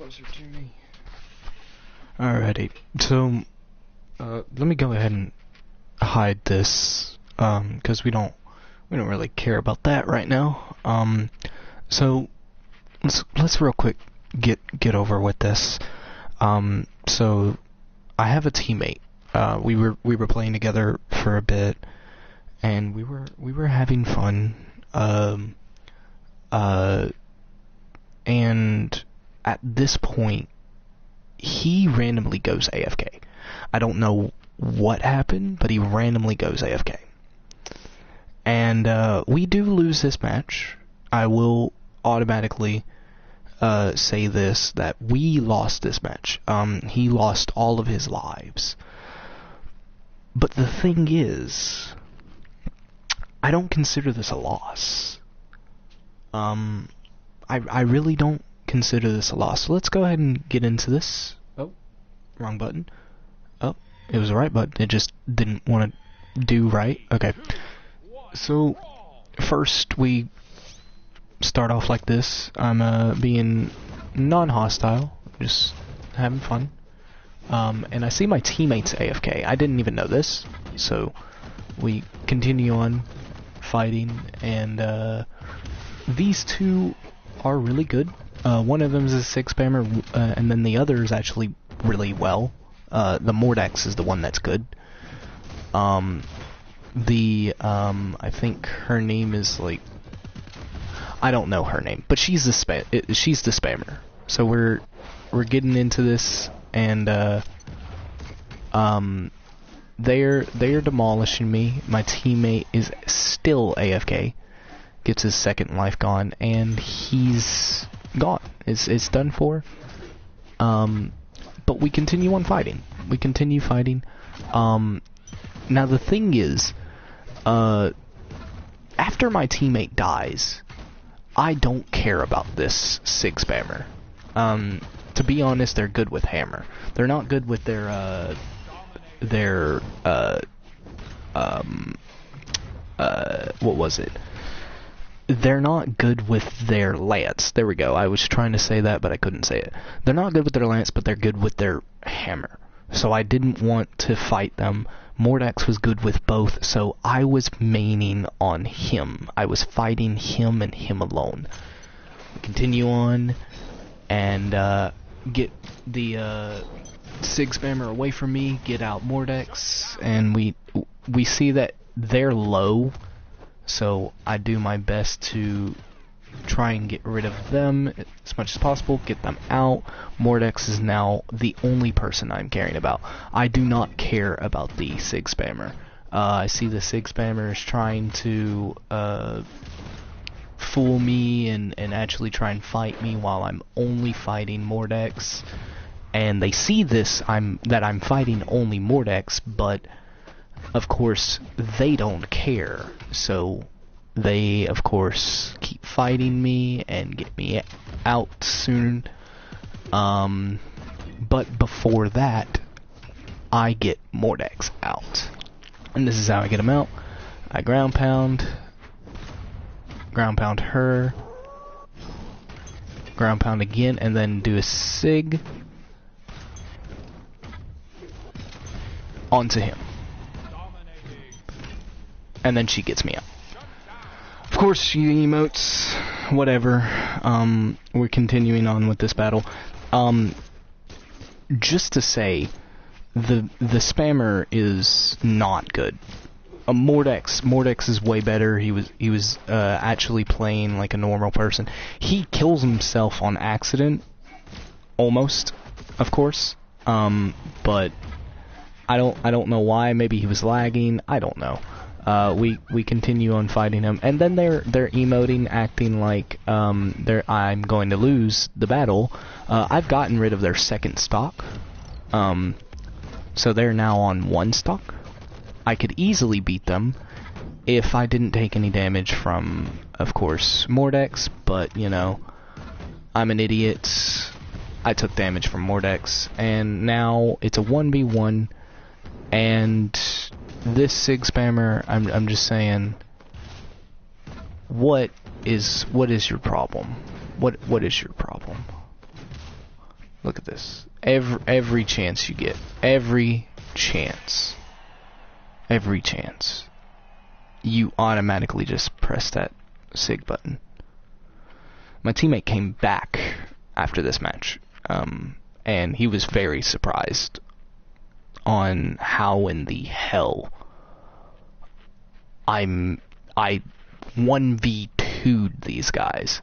closer to me. Alrighty, so let me go ahead and hide this, because we don't really care about that right now. So let's real quick get over with this. So I have a teammate. We were playing together for a bit, and we were having fun. And at this point, he randomly goes AFK. I don't know what happened, but he randomly goes AFK. And we do lose this match. I will automatically say this, that we lost this match. He lost all of his lives. But the thing is, I don't consider this a loss. I really don't consider this a loss. So let's go ahead and get into this. Oh, wrong button. Oh, it was the right button. It just didn't want to do right. Okay. So, first we start off like this. I'm being non-hostile, just having fun. And I see my teammates AFK. I didn't even know this. So, we continue on fighting, and these two are really good. One of them is a 6 spammer, and then the other is actually really well. The Mordex is the one that's good. I think her name is like, I don't know her name, but she's the spammer. So we're getting into this, and they're demolishing me. My teammate is still AFK. Gets his second life gone, and he's gone. It's done for. But we continue on fighting. We continue fighting. Now the thing is, after my teammate dies, I don't care about this 6 spammer. To be honest, they're good with hammer. They're not good with their what was it? They're not good with their lance. There we go. I was trying to say that, but I couldn't say it. They're not good with their lance, but they're good with their hammer. So I didn't want to fight them. Mordex was good with both, so I was maining on him. I was fighting him and him alone. Continue on, and get the 6 spammer away from me, get out Mordex, and we see that they're low. So I do my best to try and get rid of them as much as possible, get them out. Mordex is now the only person I'm caring about. I do not care about the 6 spammer. I see the 6 spammer is trying to fool me and actually try and fight me while I'm only fighting Mordex. And they see this, that I'm fighting only Mordex, but of course, they don't care, so they, of course, keep fighting me and get me out soon. But before that, I get Mordex out. And this is how I get him out. I ground pound her, ground pound again, and then do a sig onto him. And then she gets me out. Of course, she emotes, whatever. We're continuing on with this battle. Just to say, the spammer is not good. Mordex is way better. He was actually playing like a normal person. He kills himself on accident, almost, of course. But I don't know why. Maybe he was lagging. I don't know. We continue on fighting him, and then they're emoting, acting like I'm going to lose the battle. I've gotten rid of their second stock, so they're now on 1 stock. I could easily beat them if I didn't take any damage from, of course, Mordex, but you know, I'm an idiot. I took damage from Mordex, and now it's a 1v1, and this 6 spammer, I'm just saying, what is your problem? What is your problem? Look at this. Every chance you get. Every chance. Every chance. You automatically just press that SIG button. My teammate came back after this match, and he was very surprised on how in the hell I 1v2'd these guys.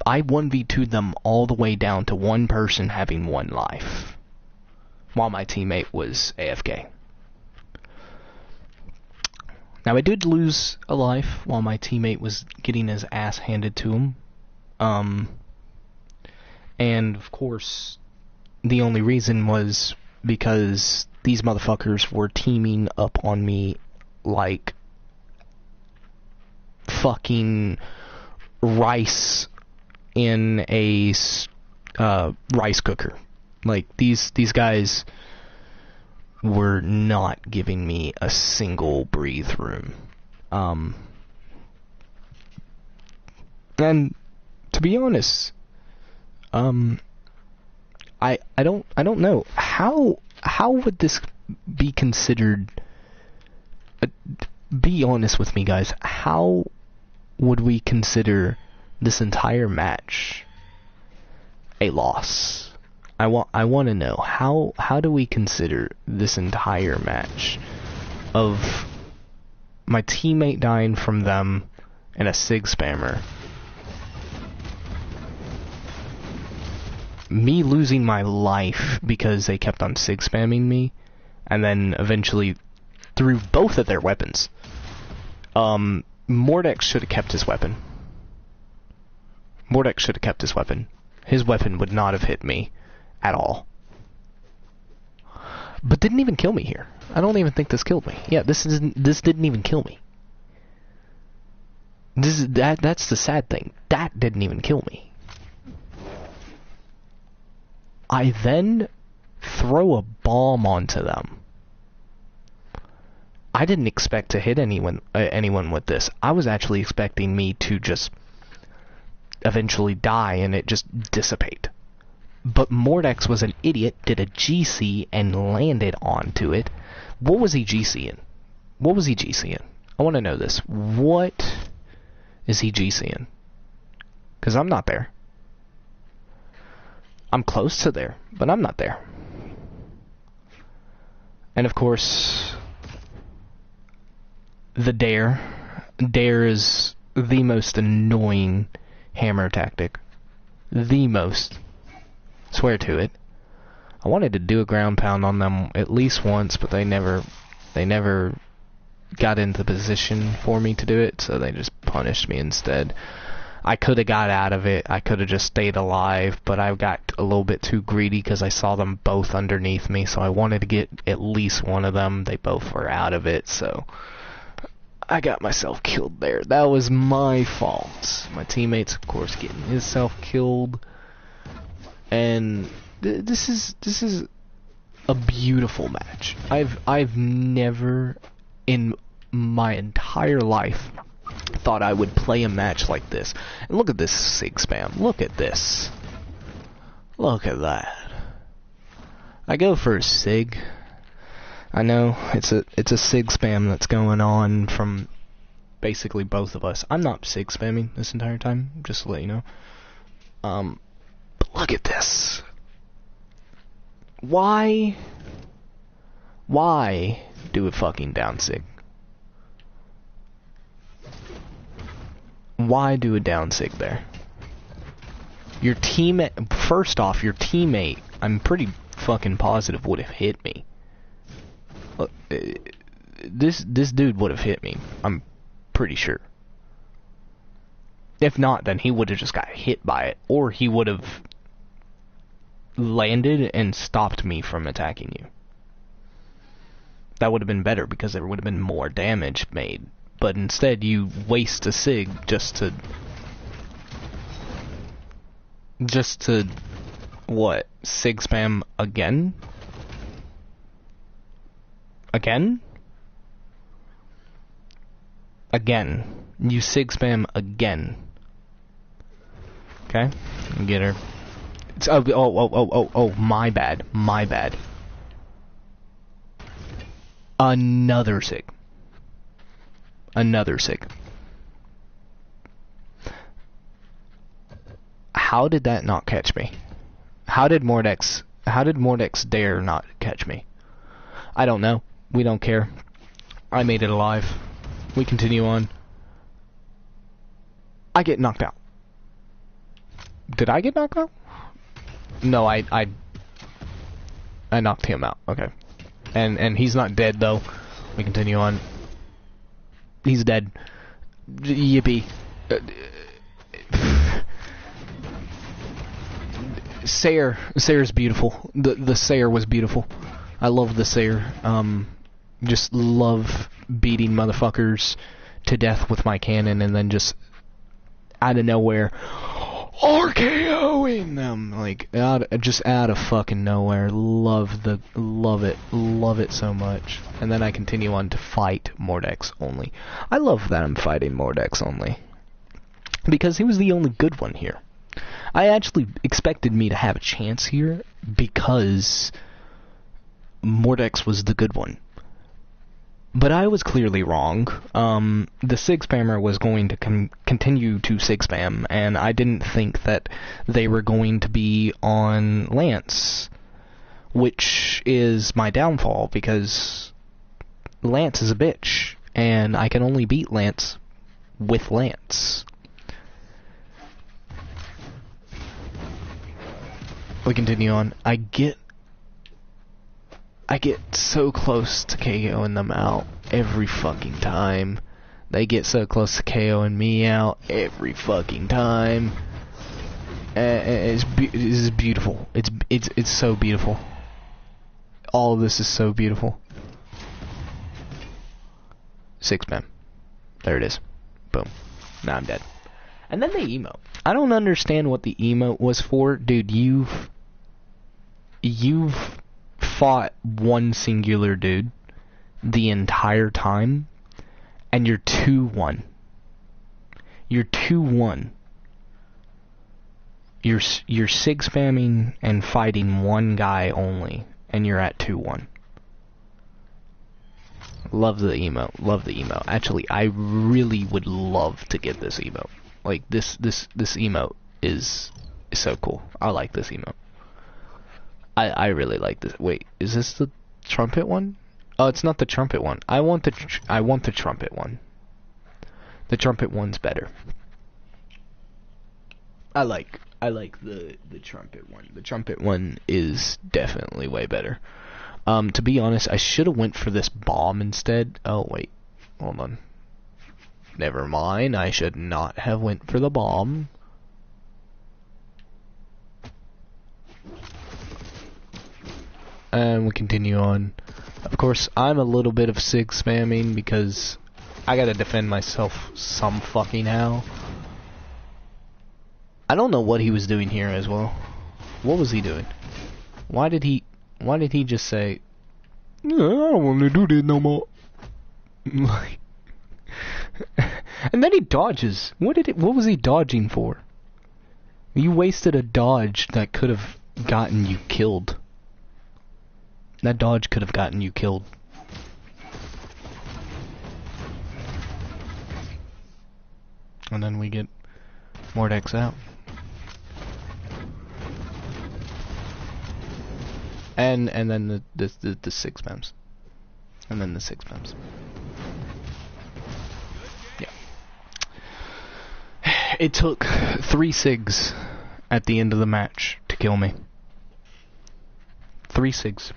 I 1v2'd them all the way down to one person having 1 life, while my teammate was AFK. Now, I did lose a life while my teammate was getting his ass handed to him. And, of course, the only reason was because these motherfuckers were teaming up on me like fucking rice in a rice cooker. Like, these guys were not giving me a single breathe room. And to be honest, I don't know how would this be considered. Be honest with me, guys. How would we consider this entire match a loss? I want to know how do we consider this entire match of my teammate dying from them and a SIG spammer, me losing my life because they kept on SIG spamming me, and then eventually threw both of their weapons. Mordex should have kept his weapon. Mordex should have kept his weapon. His weapon would not have hit me at all. But didn't even kill me here. I don't even think this killed me. Yeah, this didn't even kill me. That's the sad thing. That didn't even kill me. I then throw a bomb onto them. I didn't expect to hit anyone with this. I was actually expecting me to just eventually die and it just dissipate. But Mordex was an idiot, did a GC, and landed onto it. What was he GCing? What was he GCing? I want to know this. What is he GCing? Because I'm not there. I'm close to there, but I'm not there. And of course, the dare. Dare is the most annoying hammer tactic. The most. Swear to it. I wanted to do a ground pound on them at least once, but they never got into position for me to do it, so they just punished me instead. I could have got out of it. I could have just stayed alive, but I got a little bit too greedy because I saw them both underneath me, so I wanted to get at least one of them. They both were out of it, so I got myself killed there. That was my fault. My teammates, of course, getting himself killed. And this is a beautiful match. I've never in my entire life thought I would play a match like this. And look at this SIG spam. Look at this. Look at that. I go for a SIG. I know it's a SIG spam that's going on from basically both of us. I'm not SIG spamming this entire time, just to let you know. But look at this. Why do a fucking down SIG? Why do a down SIG there? Your teammate, first off, your teammate, I'm pretty fucking positive would have hit me. Look, this dude would have hit me. I'm pretty sure. If not, then he would have just got hit by it, or he would have landed and stopped me from attacking you. That would have been better because there would have been more damage made. But instead, you waste a SIG just to what? SIG spam again? Again? Again. You SIG spam again. Okay? Get her. Oh, my bad. My bad. Another sig. Another sig. How did that not catch me? How did Mordex dare not catch me? I don't know. We don't care. I made it alive. We continue on. I get knocked out. Did I get knocked out? No, I knocked him out. Okay. And he's not dead though. We continue on. He's dead. Yippee. Sayer's beautiful. The Sayer was beautiful. I love the Sayer. Just love beating motherfuckers to death with my cannon and then just out of nowhere RKOing them, like just out of fucking nowhere. Love it so much. And then I continue on to fight Mordex only. I love that I'm fighting Mordex only because he was the only good one here. I actually expected me to have a chance here because Mordex was the good one. But I was clearly wrong. The Sig Spammer was going to continue to Sig Spam, and I didn't think that they were going to be on Lance, which is my downfall, because Lance is a bitch, and I can only beat Lance with Lance. We continue on. I get so close to KOing them out every fucking time. They get so close to KOing me out every fucking time. It's beautiful. It's so beautiful. All of this is so beautiful. 6-man. There it is. Boom. Now I'm dead. And then they emote. I don't understand what the emote was for. Dude, you've fought one singular dude the entire time, and you're 2-1. You're 2-1. You're sig spamming and fighting one guy only, and you're at 2-1. Love the emote. Love the emote. Actually, I really would love to get this emote. Like this emote is so cool. I like this emote. I really like this. Wait, is this the trumpet one? Oh, it's not the trumpet one. I want the trumpet one. The trumpet one's better. I like the trumpet one. The trumpet one is definitely way better. To be honest, I should have went for this bomb instead. Oh wait, hold on. Never mind. I should not have went for the bomb. And we continue on. Of course, I'm a little bit of sig spamming because I gotta defend myself some fucking how. I don't know what he was doing here as well. What was he doing? Why did he just say, "Yeah, I don't want to do this no more"? And then he dodges. What was he dodging for? You wasted a dodge that could have gotten you killed. That dodge could have gotten you killed. And then we get Mordex out. And then the 6-spams. And then the 6-spams. Yeah. It took 3 sigs at the end of the match to kill me. 3 sigs.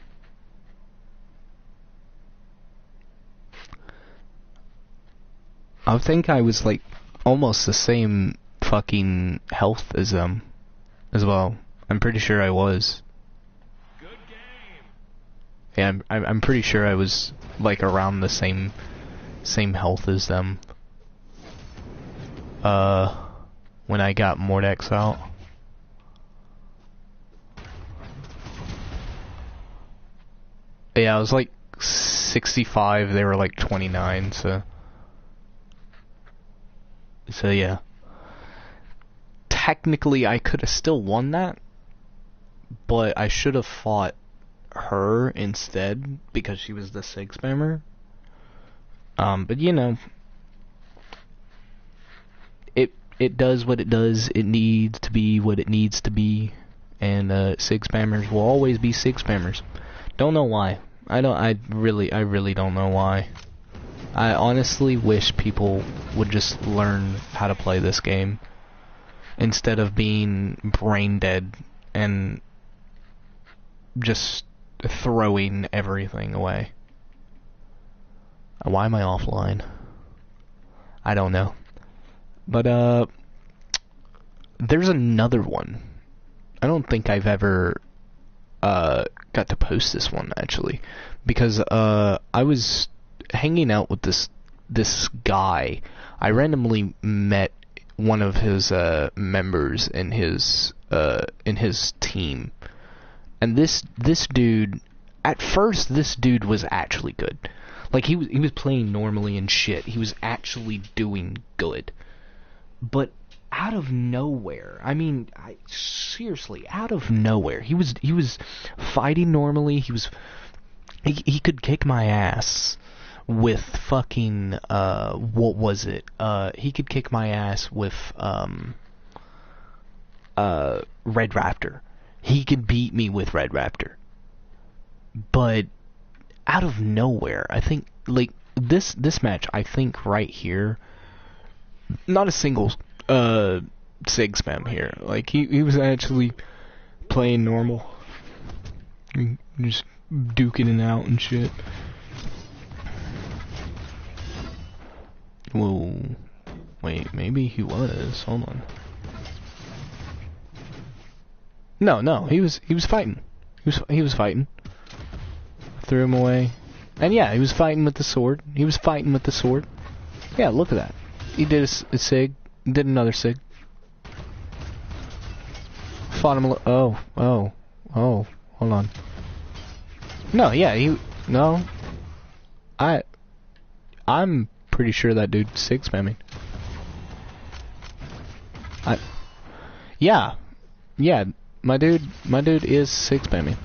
I think I was like almost the same fucking health as them as well. I'm pretty sure I was. Good game. Yeah, I'm pretty sure I was like around the same health as them. When I got Mordex out. Yeah, I was like 65, they were like 29, so yeah. Technically, I could have still won that, but I should have fought her instead because she was the Sig spammer. But you know, it does what it does. It needs to be what it needs to be, and Sig spammers will always be Sig spammers. Don't know why. I really don't know why. I honestly wish people would just learn how to play this game instead of being brain dead and just throwing everything away. Why am I offline? I don't know. But there's another one. I don't think I've ever got to post this one actually, because I was hanging out with this guy. I randomly met one of his members in his team, and this dude, at first this dude was actually good. Like he was playing normally and shit. He was actually doing good. But out of nowhere, I mean, seriously, out of nowhere, he was fighting normally. He could kick my ass with fucking what was it? He could kick my ass with Red Raptor. He could beat me with Red Raptor. But out of nowhere, I think like this match, I think right here, not a single Sig spam here. Like he was actually playing normal, just duking it out and shit. Whoa, wait, maybe he was. Hold on. No, he was fighting. He was fighting. Threw him away, and yeah, he was fighting with the sword. Yeah, look at that. He did a Sig, did another Sig. Fought him. Oh, hold on. No, yeah, I'm pretty sure that dude Sig spamming. Yeah, my dude is Sig spamming.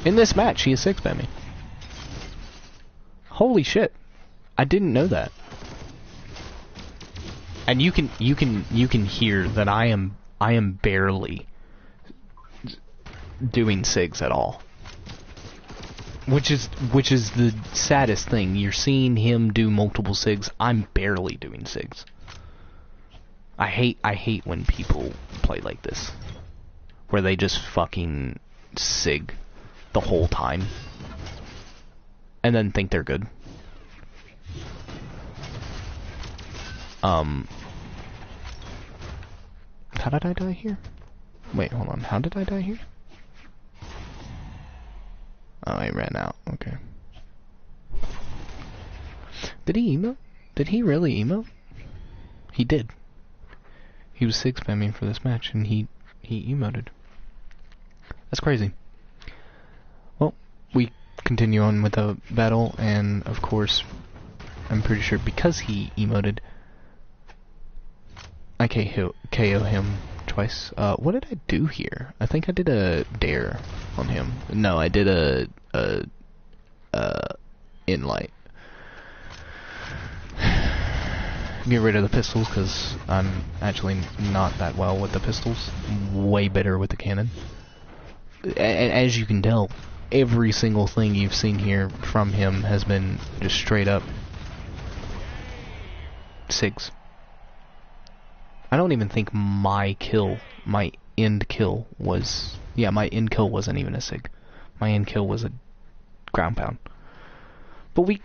In this match, he is Sig spamming. Holy shit! I didn't know that. And you can hear that I am barely doing Sigs at all. Which is the saddest thing. You're seeing him do multiple Sigs. I'm barely doing Sigs. I hate when people play like this, where they just fucking Sig the whole time and then think they're good. How did I die here? Wait, hold on. How did I die here? Oh, I ran out. Okay. Did he emote? Did he really emote? He did. He was Sig spamming for this match, and he emoted. That's crazy. Well, we continue on with the battle, and of course, I'm pretty sure because he emoted, I KO him twice. What did I do here? I think I did a dare on him. No, I did a in-light. Get rid of the pistols, because I'm actually not that well with the pistols. Way better with the cannon. And as you can tell, every single thing you've seen here from him has been just straight up Sigs. I don't even think my end kill was... Yeah, my end kill wasn't even a Sig. My end kill was a ground pound. But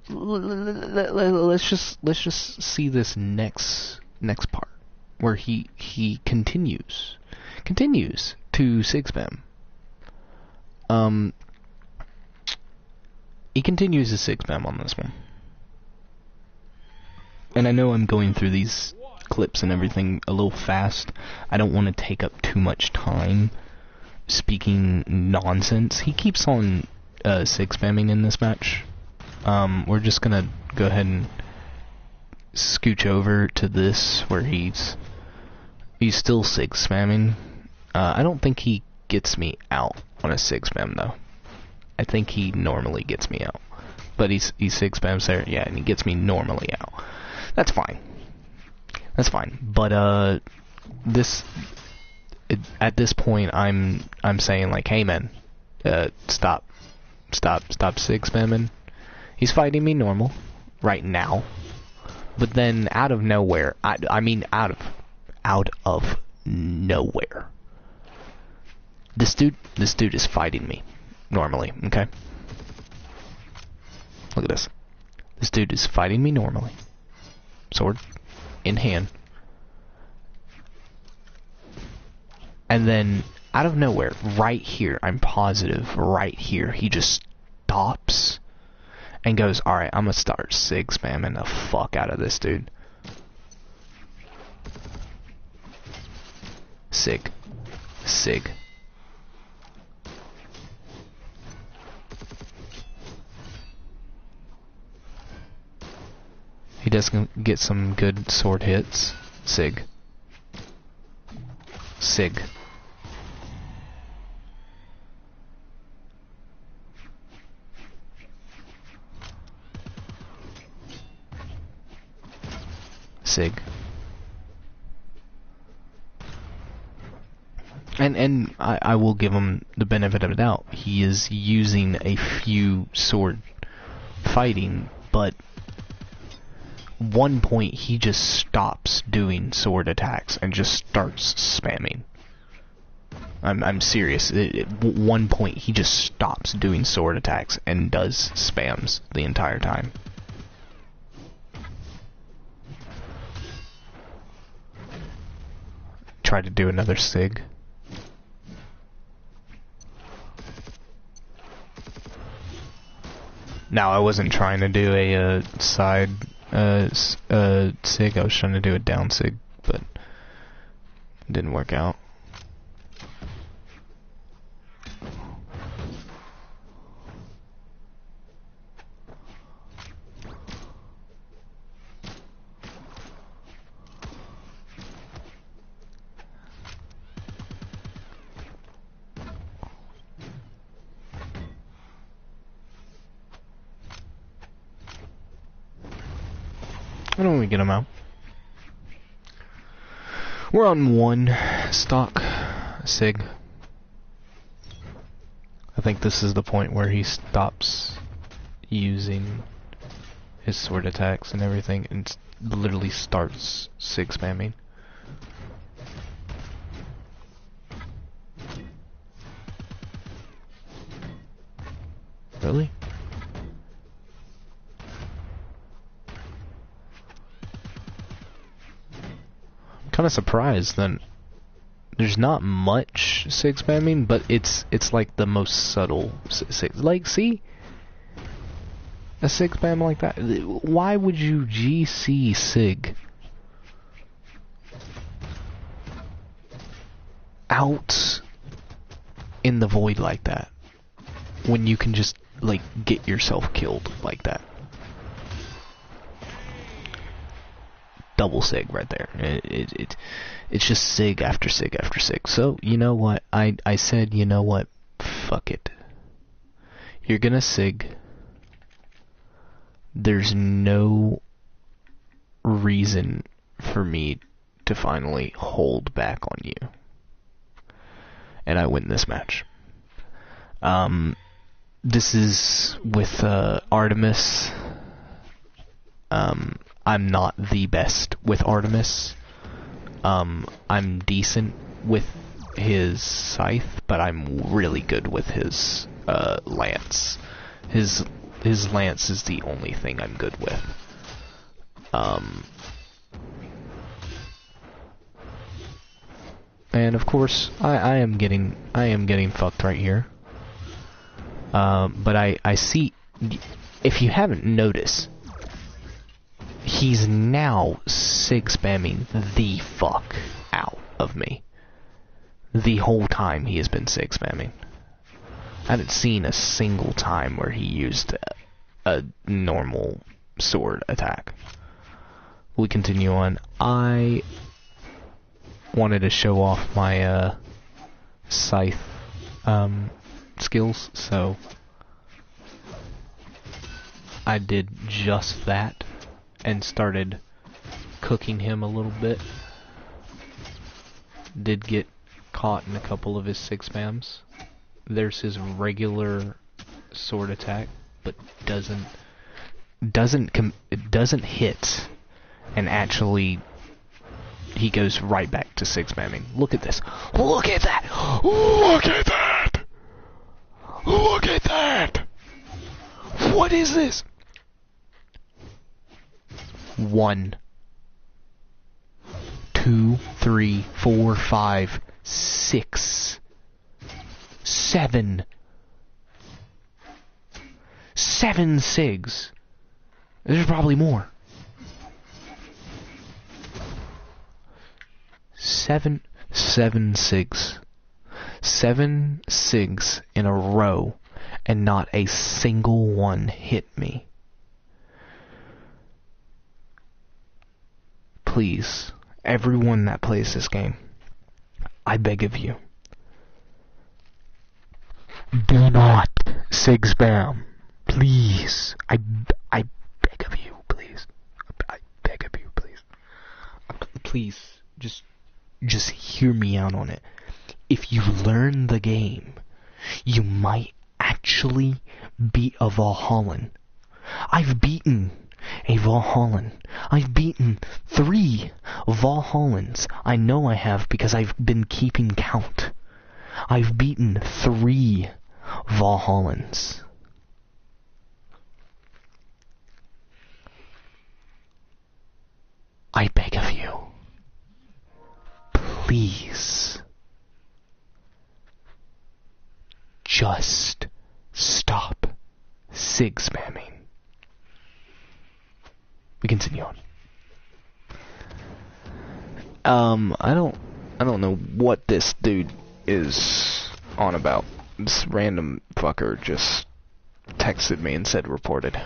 let's just see this next part where he continues to Sig spam. He continues to Sig spam on this one. And I know I'm going through these clips and everything a little fast. I don't want to take up too much time speaking nonsense. He keeps on Sig spamming in this match. We're just gonna go ahead and scooch over to this where he's still Sig spamming, I don't think he gets me out on a sig spam though. I think he normally gets me out. But he sig spams there, yeah, and he gets me normally out. That's fine. That's fine. But at this point I'm saying like, hey man, stop sig spamming. He's fighting me normal right now. But then out of nowhere, I mean out of nowhere, this dude is fighting me normally, okay? Look at this. This dude is fighting me normally. Sword in hand. And then out of nowhere, right here, I'm positive, right here, he just stops and goes, alright, I'm gonna start sig spamming the fuck out of this dude. Sig. He does get some good sword hits. Sig. Sig. And I will give him the benefit of the doubt. He is using a few sword fighting, but one point he just stops doing sword attacks and just starts spamming. I'm serious. At one point he just stops doing sword attacks and does spams the entire time. Try to do another sig. Now I wasn't trying to do a side sig. I was trying to do a down sig, but it didn't work out. Why don't we get him out? We're on one stock sig. I think this is the point where he stops using his sword attacks and everything and literally starts sig spamming. Really? Kind of surprised then. There's not much sig spamming, but it's like the most subtle sig. Like, see, a sig spam like that. Why would you GC sig out in the void like that when you can just like get yourself killed like that? Double sig right there. It's just sig after sig after sig. So, you know what? I said, you know what? Fuck it. You're gonna sig. There's no reason for me to finally hold back on you. And I win this match. This is with Artemis. I'm not the best with Artemis. I'm decent with his scythe, but I'm really good with his lance. His lance is the only thing I'm good with. And of course, I am getting fucked right here. But I see, if you haven't noticed, he's now sig spamming the fuck out of me. The whole time he has been sig spamming. I haven't seen a single time where he used a normal sword attack. We continue on. I wanted to show off my scythe skills, so I did just that and started cooking him a little bit. Did get caught in a couple of his 6-spams. There's his regular sword attack, but it doesn't hit, and actually he goes right back to 6-spamming. Look at this. Look at that. Look at that. Look at that. What is this? 1, 2, 3, 4, 5, 6, 7. 7 SIGs. There's probably more. 7 SIGs. 7 SIGs in a row, and not a single one hit me. Please, everyone that plays this game, I beg of you, do not SIG spam. Please, I beg of you, please. I beg of you, please. Please, just hear me out on it. If you learn the game, you might actually beat a Valhallan. I've beaten a Valhallan. I've beaten 3 Valhallans. I know I have because I've been keeping count. I've beaten 3 Valhallans. I beg of you, please, just stop SIG spamming. We continue on. I don't know what this dude is on about. This random fucker just texted me and said reported.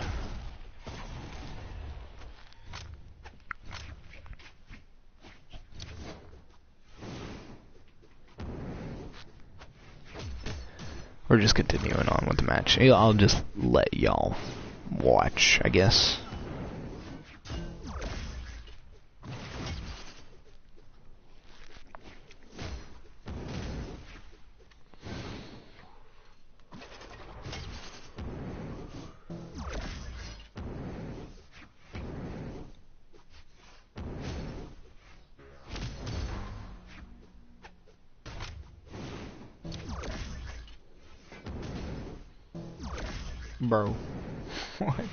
We're just continuing on with the match. I'll just let y'all watch, I guess. Bro. What?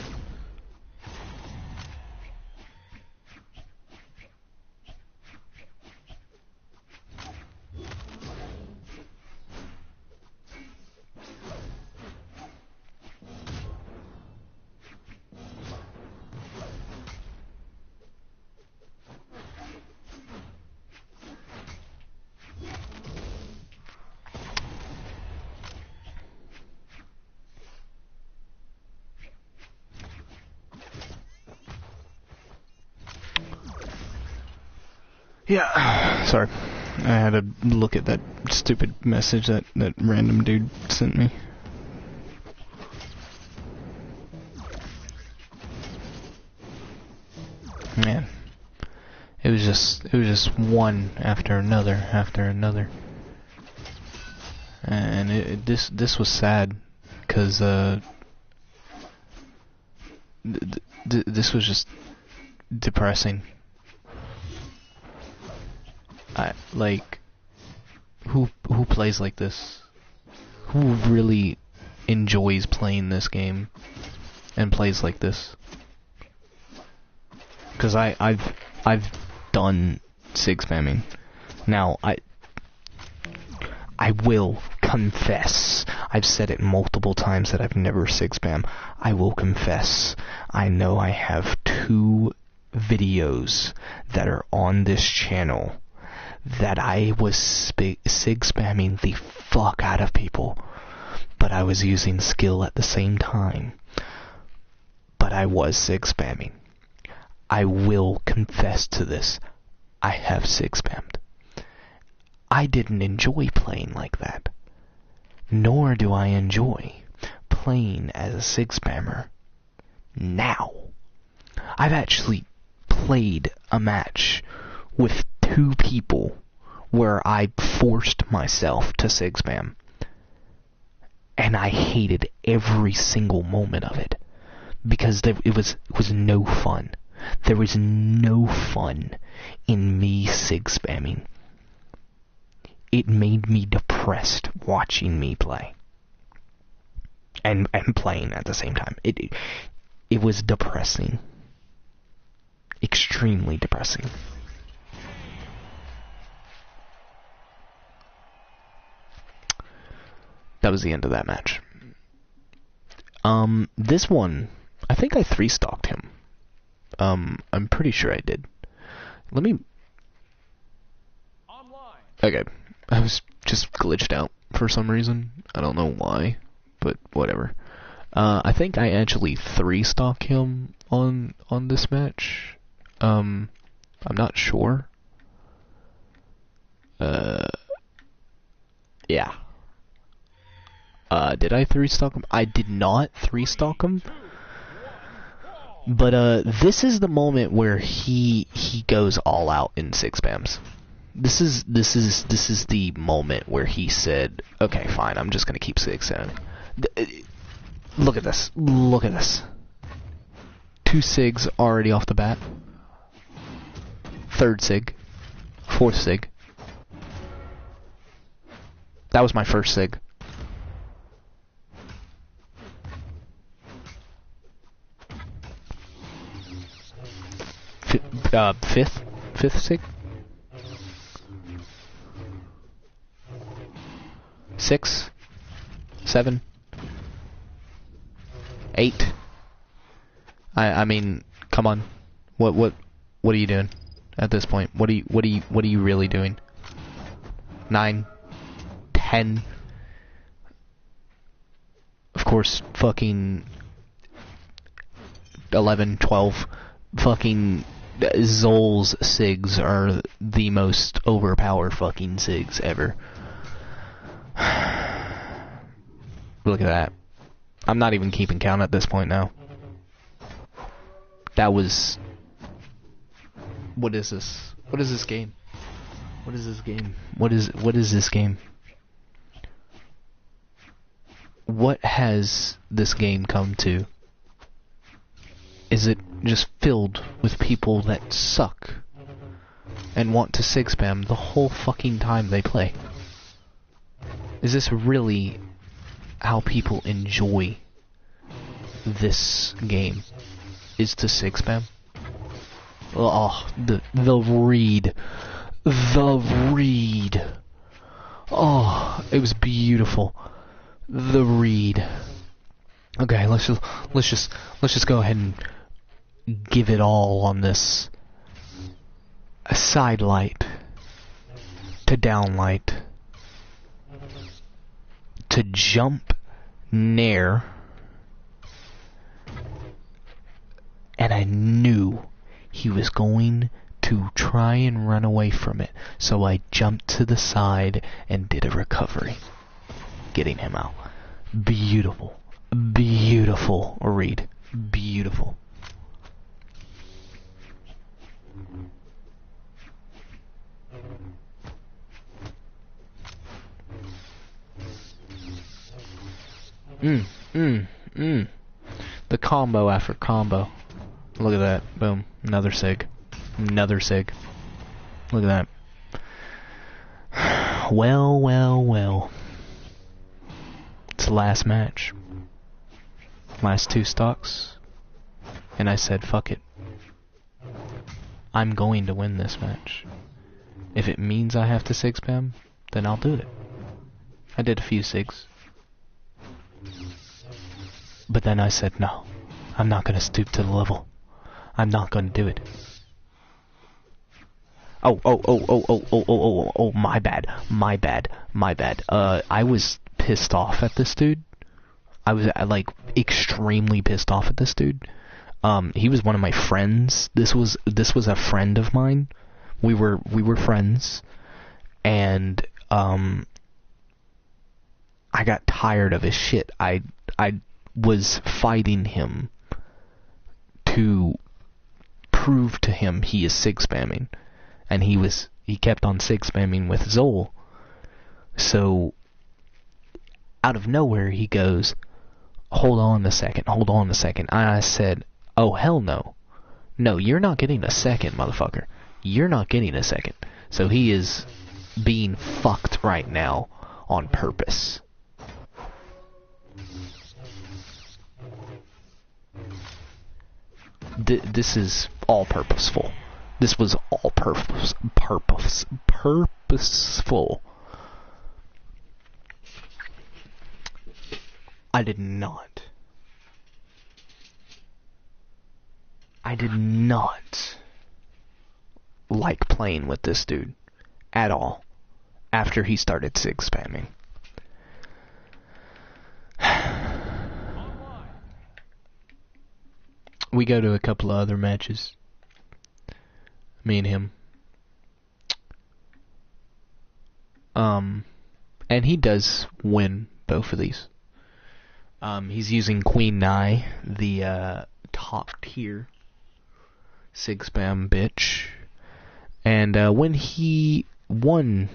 Yeah, sorry. I had to look at that stupid message that random dude sent me. Man, it was just one after another, and this was sad, cause this was just depressing. Like, who plays like this? Who really enjoys playing this game and plays like this? Because I've done SIG spamming. Now I will confess. I've said it multiple times that I've never SIG spam. I will confess. I know I have 2 videos that are on this channel that I was SIG spamming the fuck out of people, but I was using skill at the same time. But I was SIG spamming. I will confess to this. I have SIG spammed. I didn't enjoy playing like that. Nor do I enjoy playing as a Sig Spammer now. I've actually played a match with 2 people where I forced myself to Sig Spam. And I hated every single moment of it. Because it was no fun. There was no fun in me Sig Spamming. It made me depressed watching me play. And playing at the same time. It was depressing. Extremely depressing. That was the end of that match. This one, I think I 3-stalked him. I'm pretty sure I did. Let me... Okay. I was just glitched out for some reason. I don't know why, but whatever. I think I actually 3-stalked him on this match. I'm not sure. Yeah. Did I 3-stalk him? I did not 3-stalk him. But this is the moment where he goes all out in Sig Spams. This is the moment where he said, "Okay, fine, I'm just gonna keep Sig Spamming." Look at this. Look at this. 2 Sigs already off the bat. 3rd Sig. 4th Sig. That was my first Sig. Fifth Sig? 6? 7? 8? I mean, come on. What are you doing at this point? What are you really doing? 9? 10? Of course, fucking 11, 12. Fucking Zol's Sigs are the most overpowered fucking Sigs ever. Look at that. I'm not even keeping count at this point now. That was... What is this? What is this game? What is this game? What is this game? What has this game come to? Is it just filled with people that suck and want to Sig Spam the whole fucking time they play? Is this really how people enjoy this game? Is to Sig Spam? Oh, the read. The read. Oh, it was beautiful. The read. Okay, let's just go ahead and give it all on this. A side light to down light to jump nair, and I knew he was going to try and run away from it, so I jumped to the side and did a recovery, getting him out. Beautiful. Beautiful read. Beautiful. The combo after combo. Look at that. Boom. Another Sig. Another Sig. Look at that. Well, well, well. It's the last match. Last 2 stocks. And I said, fuck it. I'm going to win this match. If it means I have to Sig Spam, then I'll do it. I did a few Sigs. But then I said, no. I'm not going to stoop to the level. I'm not going to do it. Oh, my bad. I was pissed off at this dude. I was, like, extremely pissed off at this dude. He was one of my friends. This was a friend of mine. We were friends. And, I got tired of his shit. I was fighting him to prove to him he is sig spamming. And he kept on sig spamming with Zol. So, out of nowhere, he goes, hold on a second. And I said, oh, hell no. No, you're not getting a second, motherfucker. You're not getting a second. So he is being fucked right now on purpose. This is all purposeful. This was all purposeful. I did not like playing with this dude at all after he started sig spamming. We go to a couple of other matches. Me and him. And he does win both of these. He's using Queen Nai, the top tier sig spam bitch. And when he won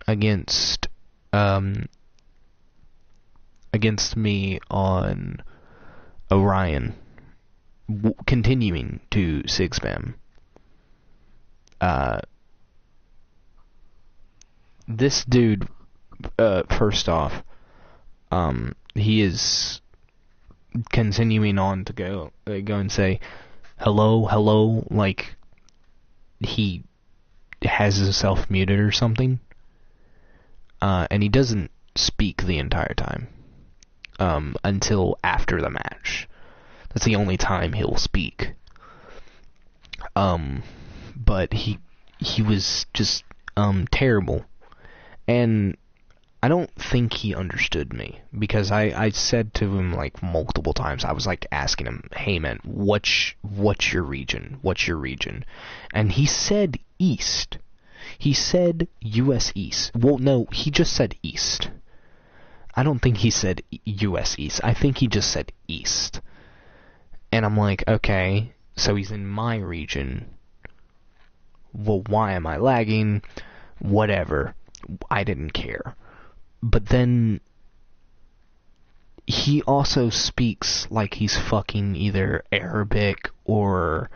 against me on Orion, continuing to sig spam, this dude, first off, he is continuing on to go and say hello, like he has himself muted or something, and he doesn't speak the entire time until after the match. That's the only time he'll speak. But he was just terrible, and I don't think he understood me, because I said to him like multiple times, I was like asking him, hey man, what's your region? What's your region? And he said East. He said US East. Well, no, he just said East. I don't think he said US East. I think he just said East. And I'm like, okay, so he's in my region. Well, why am I lagging? Whatever. I didn't care. But then he also speaks like he's fucking either Arabic or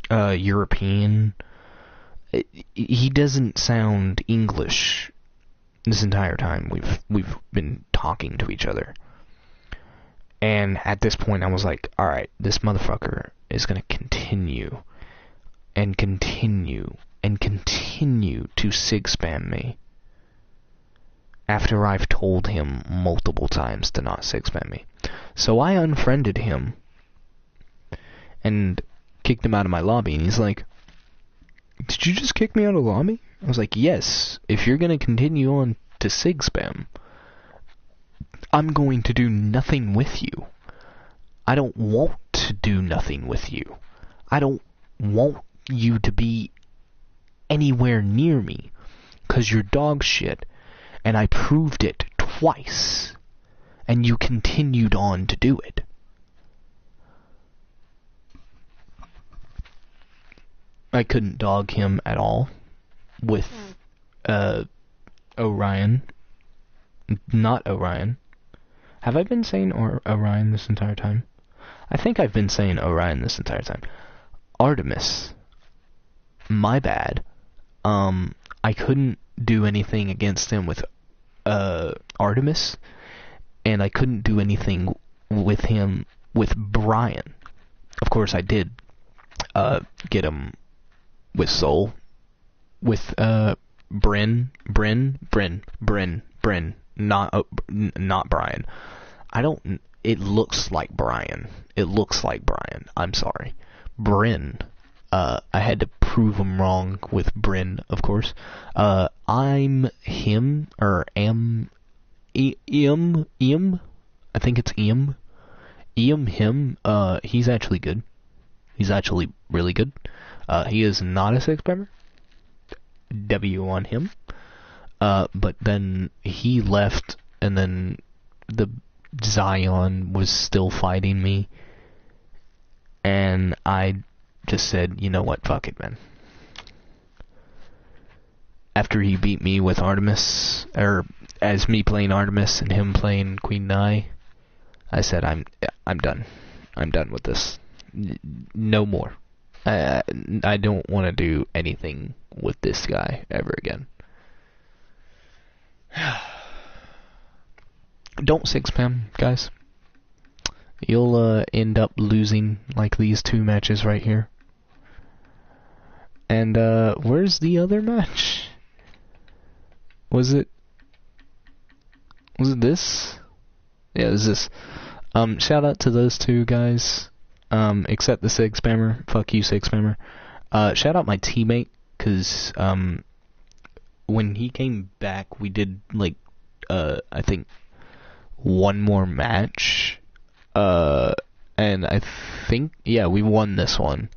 European. He doesn't sound English this entire time we've been talking to each other. And at this point I was like, alright, this motherfucker is gonna continue and continue and continue to sig spam me after I've told him multiple times to not sig spam me. So I unfriended him and kicked him out of my lobby, and he's like, did you just kick me out of the lobby? I was like, yes, if you're gonna continue on to sig spam, I'm going to do nothing with you. I don't want to do nothing with you. I don't want you to be anywhere near me, 'cause you're dog shit, and I proved it twice, and you continued on to do it. I couldn't dog him at all with Orion. Not Orion. Have I been saying Orion this entire time? I think I've been saying Orion this entire time. Artemis. My bad. I couldn't do anything against him with Artemis, and I couldn't do anything with him with Brian. Of course I did get him with Soul, with Bryn, not Brian. It looks like Brian. I'm sorry. Bryn. I had to prove him wrong with Bryn, of course. I'm him, or am, Eam, I think it's Eam. Him, he's actually good. He's actually really good. He is not a sig spammer. W on him. But then he left, and then the Zion was still fighting me. And I just said, you know what, fuck it, man. After he beat me with Artemis, or as me playing Artemis and him playing Queen Nai, I said, I'm done. I'm done with this. No more. I don't want to do anything with this guy ever again. Don't 6-spam, guys. You'll end up losing like these 2 matches right here. And where's the other match? Was it this? Yeah, it was this. Shout out to those 2 guys. Except the 6-spammer. Fuck you, 6-spammer. Shout out my teammate, cause when he came back, we did like I think 1 more match. And I think, yeah, we won this one.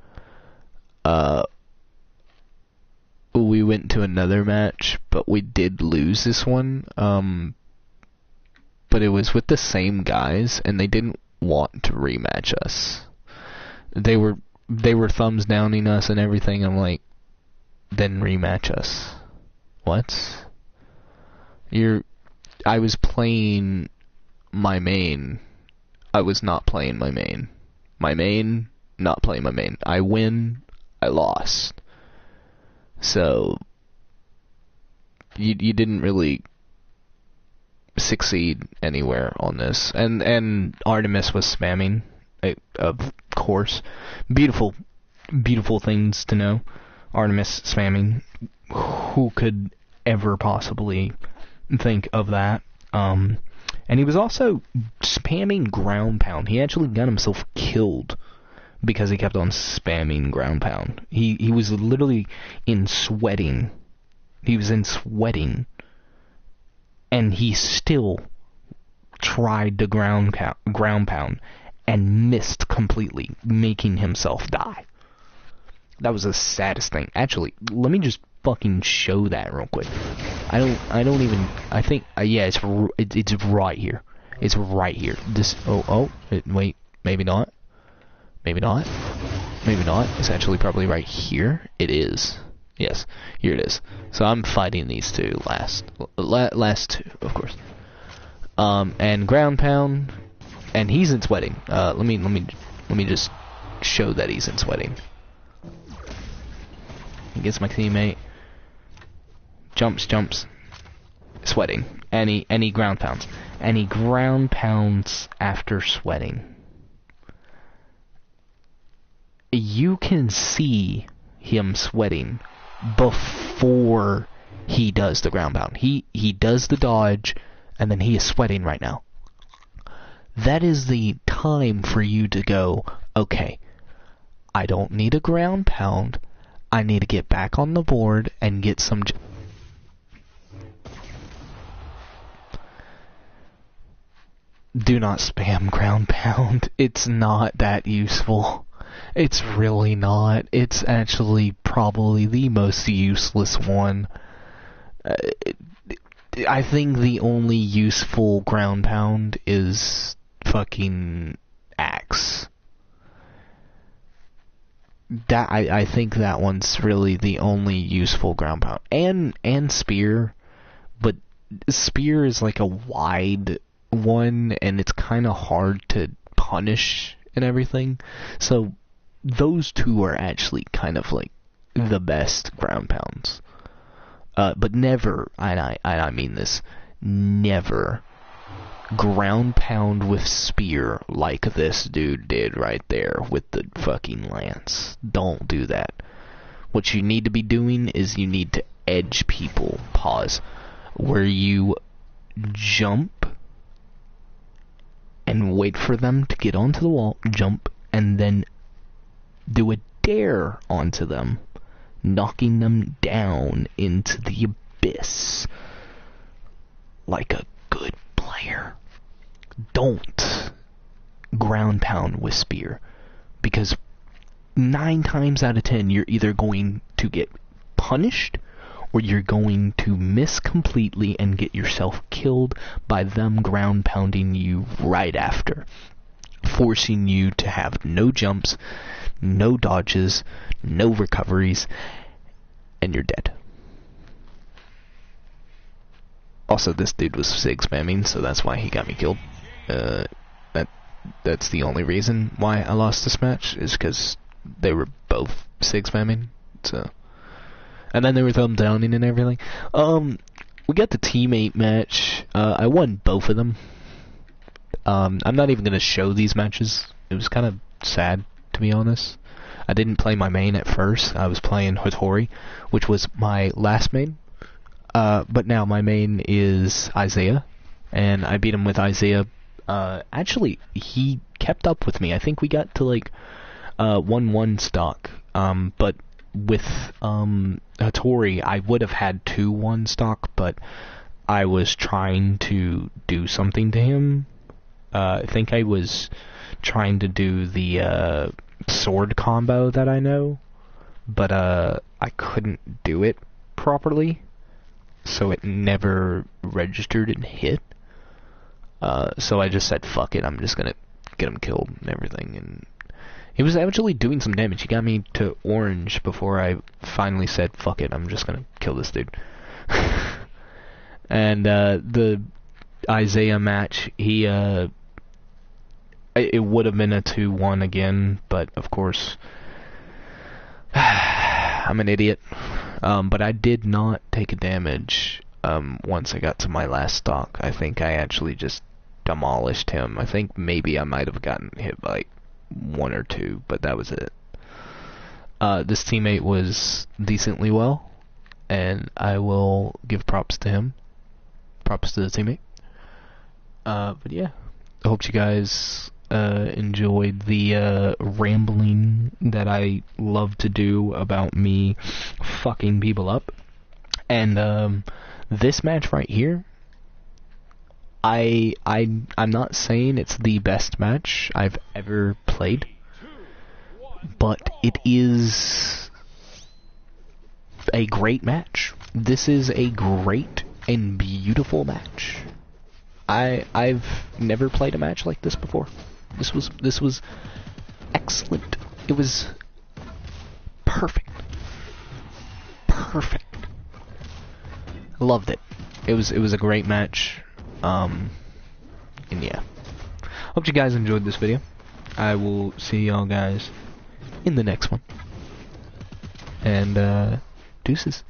We went to another match, but we did lose this one. But it was with the same guys, and they didn't want to rematch us. They were thumbs downing us and everything. I'm like, then rematch us. What? I was playing my main. I was not playing my main. My main, not playing my main. I win, I lost. So, you didn't really succeed anywhere on this. And Artemis was spamming, of course. Beautiful things to know. Artemis spamming. Who could ever possibly think of that? And he was also spamming ground pound. He actually got himself killed because he kept on spamming ground pound. He was literally in sweating. He was in sweating. And he still tried to ground pound and missed completely, making himself die. That was the saddest thing. Actually, let me just fucking show that real quick. I think yeah, it's right here. It's right here. This wait, maybe not. It's actually probably right here. It is. Yes, here it is. So I'm fighting these 2 last 2, of course. And ground pound, and he's in sweating. Let me just show that he's in sweating. He gets my teammate. Jumps, sweating, and he ground pounds, after sweating. You can see him sweating before he does the ground pound. He does the dodge, and then he is sweating right now. That is the time for you to go, okay, I don't need a ground pound, I need to get back on the board and get some... Do not spam ground pound. It's not that useful. It's really not. It's actually probably the most useless one. I think the only useful ground pound is fucking axe. I think that one's really the only useful ground pound. And spear, but spear is like a wide one, and it's kind of hard to punish and everything. So those 2 are actually kind of like the best ground pounds. But never, and I mean this, never ground pound with spear like this dude did right there with the fucking lance. Don't do that. What you need to be doing is you need to edge people, pause, where you jump and wait for them to get onto the wall, jump, and then do a dare onto them, knocking them down into the abyss like a good player. Don't ground pound with spear, because 9 times out of 10 you're either going to get punished or you're going to miss completely and get yourself killed by them ground pounding you right after, forcing you to have no jumps, no dodges, no recoveries, and you're dead. Also, this dude was sig spamming, so that's why he got me killed. That's the only reason why I lost this match, is because they were both sig spamming. So, and then they were thumb downing and everything. We got the teammate match. I won both of them. I'm not even gonna show these matches. It was kind of sad, to be honest. I didn't play my main at first. I was playing Hattori, which was my last main. But now my main is Isaiah, and I beat him with Isaiah. Actually, he kept up with me. I think we got to like 1-1 stock. But with Hattori, I would have had 2-1 stock, but I was trying to do something to him. I think I was trying to do the sword combo that I know, but I couldn't do it properly, so it never registered and hit. So I just said, fuck it, I'm just gonna get him killed and everything, and he was actually doing some damage. He got me to orange before I finally said, fuck it, I'm just gonna kill this dude. And the Isaiah match, it would have been a 2-1 again, but of course, I'm an idiot. But I did not take a damage once I got to my last stock. I think I actually just demolished him. I think maybe I might have gotten hit by like 1 or 2, but that was it. This teammate was decently well, and I will give props to him. Props to the teammate. But yeah, I hope you guys enjoyed the rambling that I love to do about me fucking people up. And this match right here, I'm not saying it's the best match I've ever played, but it is a great match. This is a great and beautiful match. I've never played a match like this before. This was excellent. It was perfect. Perfect. I loved it. It was a great match. And yeah. Hope you guys enjoyed this video. I will see y'all guys in the next one. And deuces.